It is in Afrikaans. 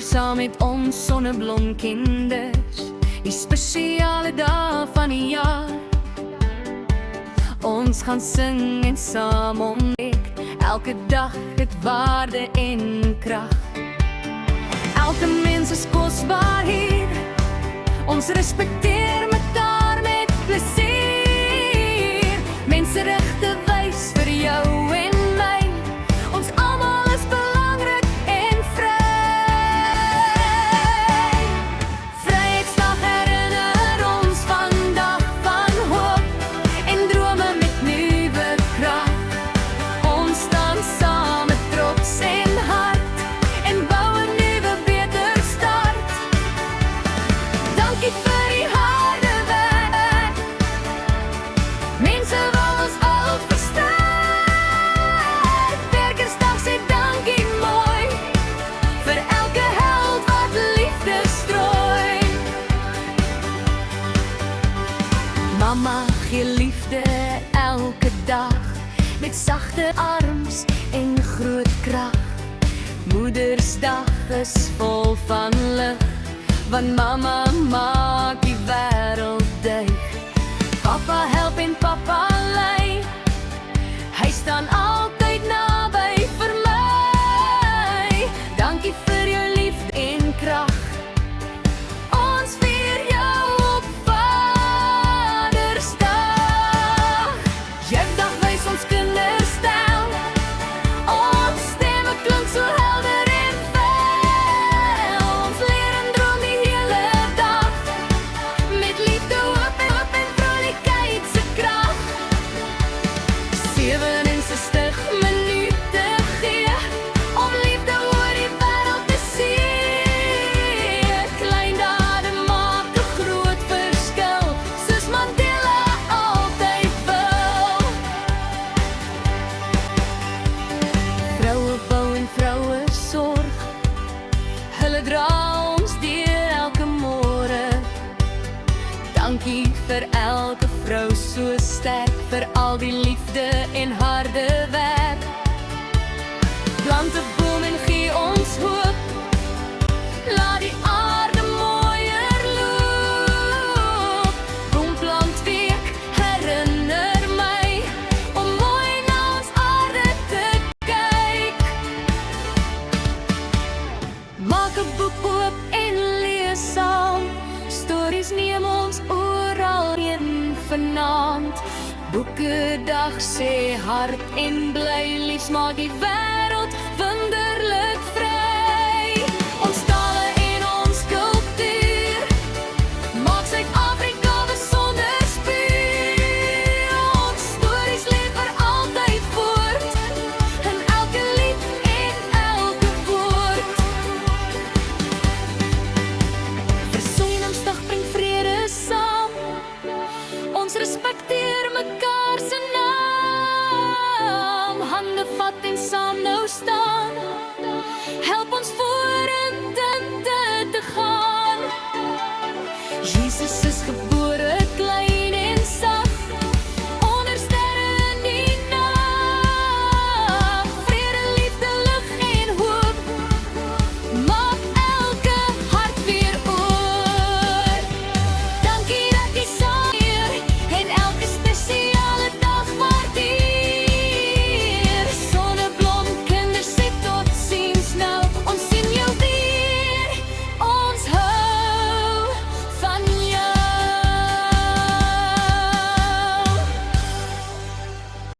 saam met ons sonneblomkinders, die spesiale dae van die jaar. Ons gaan sing en saam ontdek, elke dag het waarde en krag. Elke mens is kosbaar hier, ons respekteer mekaar met plesier. Menseregte wys vir jou en my, ons almal is belangrik en vry. Vryheidsdag herinner ons vandag van hoop en drome met nuwe krag. Ons staan saam met trots en hart en bou 'n nuwe beter start. Dankie vir die harde werk, mense wou ons al versterk. Werkersdag sê dankie mooi, vir elke held wat liefde strooi. Mama gee liefde elke dag, met sagte arms en groot krag. Moedersdag is vol van lig, want mama maak die wêreld duig. Papa help en papa lei, hy staan altyd naby vir my. Dankie vir jou liefde en krag, ons vier jou op Vadersdag. Jeugdag wys ons kinders stel, ons stemme klink so helder en fel. Ons leer en droom die hele dag, met liefde, hoop en vrolikheid se krag. 67 minute gee, om liefde oor die wêreld te sien. Klein dade maak 'n groot verskil, soos Mandela altyd wou. Vroue bou en vroue sorg, hulle dra ons deur elke môre. Dankie vir elke vrou so sterk, vir al die liefde en harde werk. Plant 'n boom en gee ons hoop, laat die aarde mooier loop. Boomplantweek herinner my, om mooi na ons aarde te kyk. Maak 'n boek oop en lees saam, stories neem ons oral heen vanaand. Boekedag sê hart en bly, liefs maak die wêreld wonderlik vry. Ons tale en ons kultuur maak Suid-Afrika besonder spuur. Ons stories leef vir altyd voort, in elke lied en elke woord. Versoeningsdag bring vrede saam, ons respekteer mekaar se naam. Hande vat en saam nou staan,